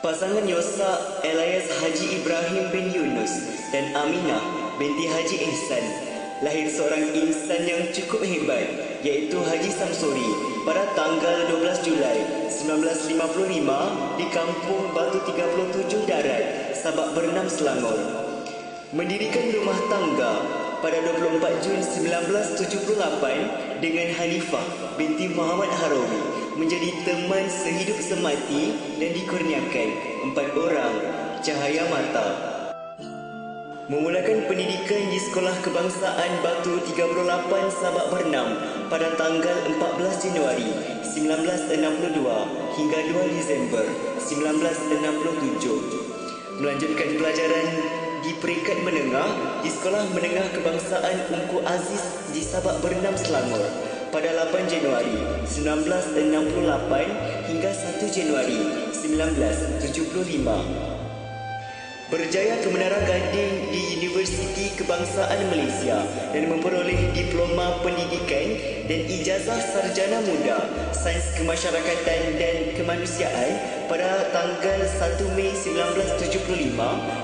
Pasangan Yosa alias Haji Ibrahim bin Yunus dan Aminah binti Haji Ihsan lahir seorang insan yang cukup hebat, iaitu Haji Samsuri pada tanggal 12 Julai 1955 di Kampung Batu 37 Darat, Sabak Bernam, Selangor. Mendirikan rumah tangga pada 24 Jun 1978 dengan Hanifah binti Muhammad Harawi, menjadi teman sehidup semati dan dikurniakan 4 orang cahaya mata. Memulakan pendidikan di Sekolah Kebangsaan Batu 38 Sabak Bernam pada tanggal 14 Januari 1962 hingga 2 Disember 1967. Melanjutkan pelajaran di peringkat menengah di Sekolah Menengah Kebangsaan Ungku Aziz di Sabak Bernam, Selangor pada 8 Januari 1968 hingga 1 Januari 1975. Berjaya ke Menara Gading di Universiti Kebangsaan Malaysia dan memperoleh diploma pendidikan dan ijazah sarjana muda Sains Kemasyarakatan dan Kemanusiaan pada tanggal 1 Mei 1975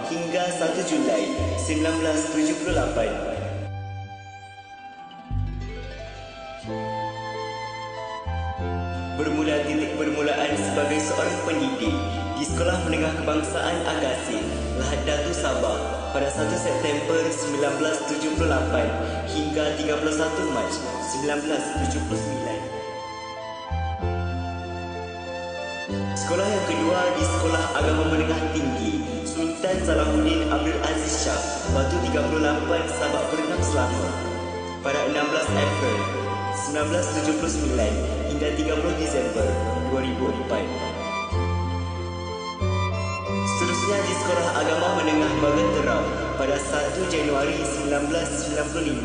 hingga 1 Julai 1978. Bermula titik permulaan sebagai seorang pendidik di Sekolah Menengah Kebangsaan Agassiz, Lahad Datu, Sabah pada 1 September 1978 hingga 31 Mac 1979. Sekolah yang kedua di Sekolah Agama Menengah Tinggi Sultan Salahuddin Abdul Aziz Shah, Batu 38, Sabak Bernam, Selangor pada 16 April 1979 hingga 30 Disember 2004. Seterusnya di Sekolah Agama Menengah Baganterau pada 1 Januari 1995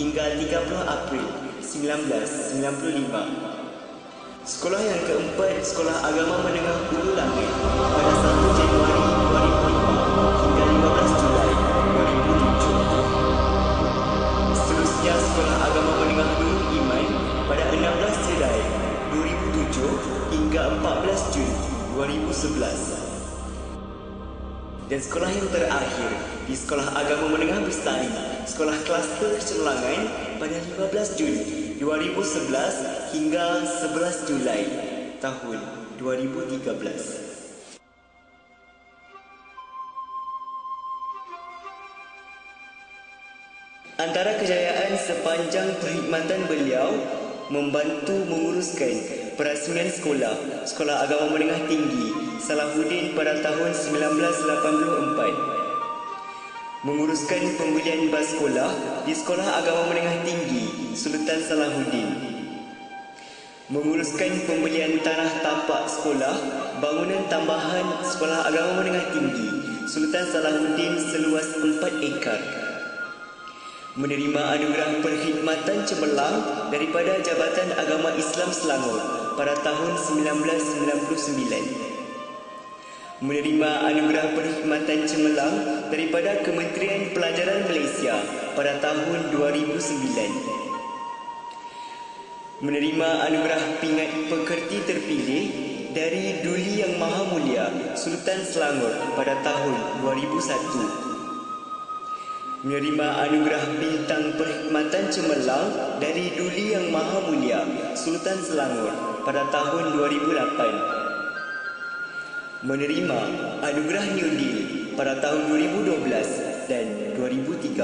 hingga 30 April 1995. Sekolah yang keempat, Sekolah Agama Menengah Hulu Langit pada 1 Januari 2005 hingga 15 Julai 2007. Seterusnya Sekolah Agama Menengah Nurul Iman pada 16 Julai 2007 hingga 14 Jun 2011. Dan sekolah yang terakhir di Sekolah Agama Menengah Bestari, Sekolah Kluster Cemerlangan pada 15 Jun 2011 hingga 11 Julai tahun 2013. Antara kejayaan sepanjang perkhidmatan beliau membantu menguruskan perasmian sekolah Sekolah Agama Menengah Tinggi Salahuddin pada tahun 1984, menguruskan pembelian bas sekolah di Sekolah Agama Menengah Tinggi Sultan Salahuddin, menguruskan pembelian tanah tapak sekolah bangunan tambahan Sekolah Agama Menengah Tinggi Sultan Salahuddin seluas 4 ekar, menerima anugerah perkhidmatan cemerlang daripada Jabatan Agama Islam Selangor pada tahun 1999, menerima anugerah perkhidmatan cemerlang daripada Kementerian Pelajaran Malaysia pada tahun 2009, menerima anugerah pingat pekerti terpilih dari Duli Yang Maha Mulia Sultan Selangor pada tahun 2001, menerima anugerah bintang perkhidmatan cemerlang dari Duli Yang Maha Mulia Sultan Selangor pada tahun 2008, menerima anugerah New Deal pada tahun 2012 dan 2013.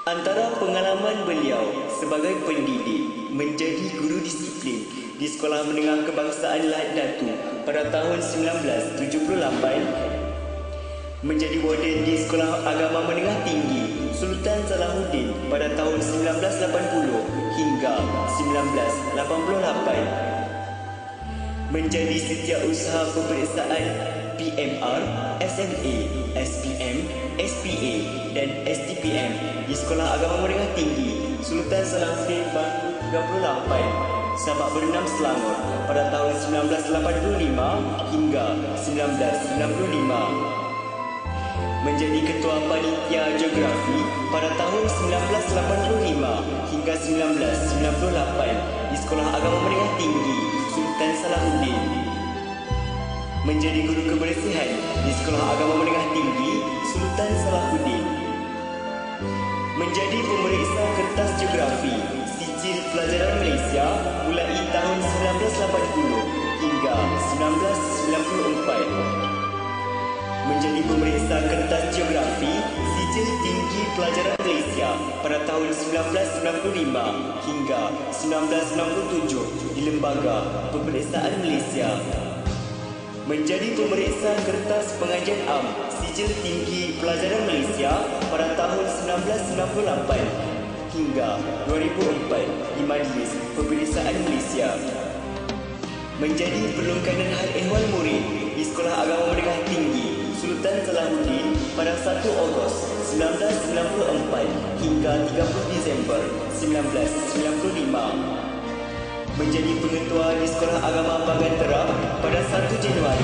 Antara pengalaman beliau sebagai pendidik menjadi guru disiplin di Sekolah Menengah Kebangsaan Lahad Datu pada tahun 1978, menjadi warden di Sekolah Agama Menengah Tinggi Sultan Salahuddin pada tahun 1980 hingga 1988, menjadi setiausaha peperiksaan PMR, SMA, SPM, SPA dan STPM di Sekolah Agama Menengah Tinggi Sultan Salahuddin Batu 38 Sabak Bernam, Selangor pada tahun 1985 hingga 1995. Menjadi Ketua Panitia Geografi pada tahun 1985 hingga 1998 di Sekolah Agama Menengah Tinggi Sultan Salahuddin. Menjadi Guru Kebersihan di Sekolah Agama Menengah Tinggi Sultan Salahuddin. Menjadi Pemeriksa Kertas Geografi Sijil Pelajaran Malaysia mulai tahun 1980 hingga 1994. Menjadi Pemeriksa Kertas Geografi Sijil Tinggi Pelajaran Malaysia pada tahun 1995 hingga 1997 di Lembaga Peperiksaan Malaysia. Menjadi Pemeriksa Kertas Pengajian Am Sijil Tinggi Pelajaran Malaysia pada tahun 1998 hingga 2004 di Majlis Peperiksaan Malaysia. Menjadi Penungkanan Hal Ehwal Murid di Sekolah Agama Menengah Tinggi Sultan Salahuddin pada 1 Ogos 1994 hingga 30 Disember 1995. Menjadi Pengetua di Sekolah Agama Bangan Terap pada 1 Januari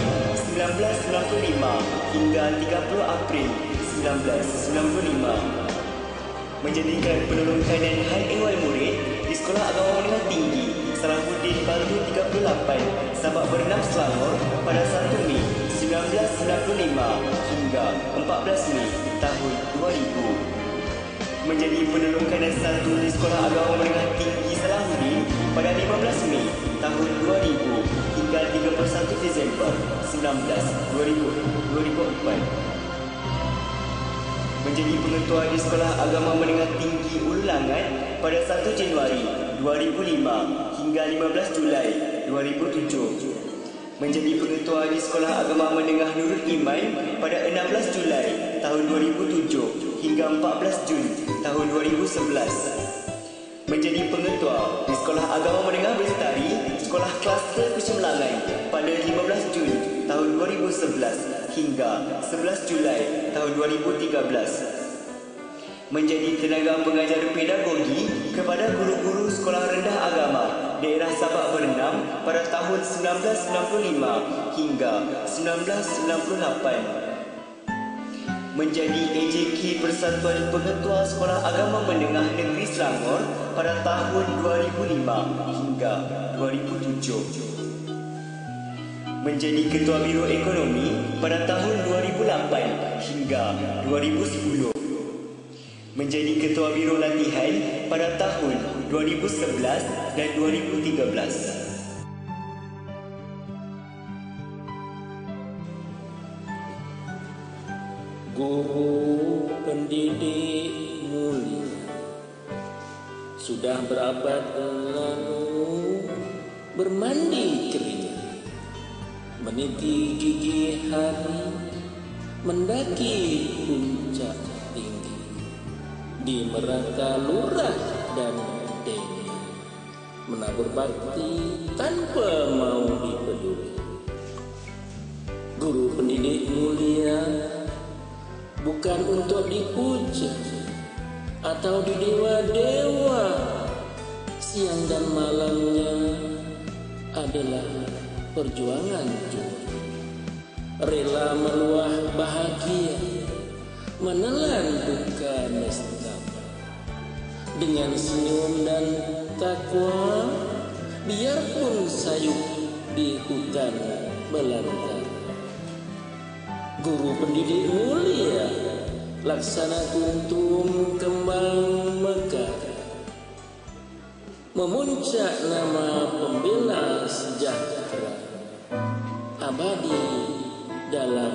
1995 hingga 30 April 1995. Menjadikan Penungkanan Hal Ehwal Murid di Sekolah Agama Menengah Tinggi Salahuddin Batu 38 Sabak Bernam Selangor pada 1 Mei 1995 hingga 14 Mei tahun 2000. Menjadi Penungkanan 1 di Sekolah Agama Menengah Tinggi Salahuddin pada 15 Mei tahun 2000 hingga 31 Disember 2004. Menjadi Pengetua di Sekolah Agama Menengah Tinggi Ulu Langat pada 1 Januari 2005 hingga 15 Julai 2007. Menjadi Pengetua di Sekolah Agama Menengah Nurul Iman pada 16 Julai tahun 2007 hingga 14 Jun tahun 2011. Menjadi Pengetua di Sekolah Agama Menengah Bestari Sekolah Kluster Kecemerlangan pada 15 Jun tahun 2011 hingga 11 Julai tahun 2013. Menjadi Tenaga Pengajar Pedagogi kepada guru-guru Sekolah Rendah Agama Daerah Sabak Bernam pada tahun 1995 hingga 1998. Menjadi AJK Persatuan Pengetua Sekolah Agama Menengah Negeri Selangor pada tahun 2005 hingga 2007. Menjadi Ketua Biro Ekonomi pada tahun 2008 hingga 2010. Menjadi Ketua Biro Latihan pada tahun 2011 dan 2013. Guru pendidik mulia, sudah berabad lalu bermandi keringat, meniti gigi hari, mendaki puncak tinggi, di Meraka Lurah dan Deni, menabur bakti tanpa mau dipeduli. Guru pendidik mulia bukan untuk dipuja atau didewa-dewa, siang dan malamnya adalah perjuangan juga. Rela meluah bahagia, menelan duka nestapa. Dengan senyum dan takwa, biarpun sayup di hutan belantara. Guru pendidik mulia, laksana kuntum kembang mekar, memuncak nama pembela sejahtera, abadi dalam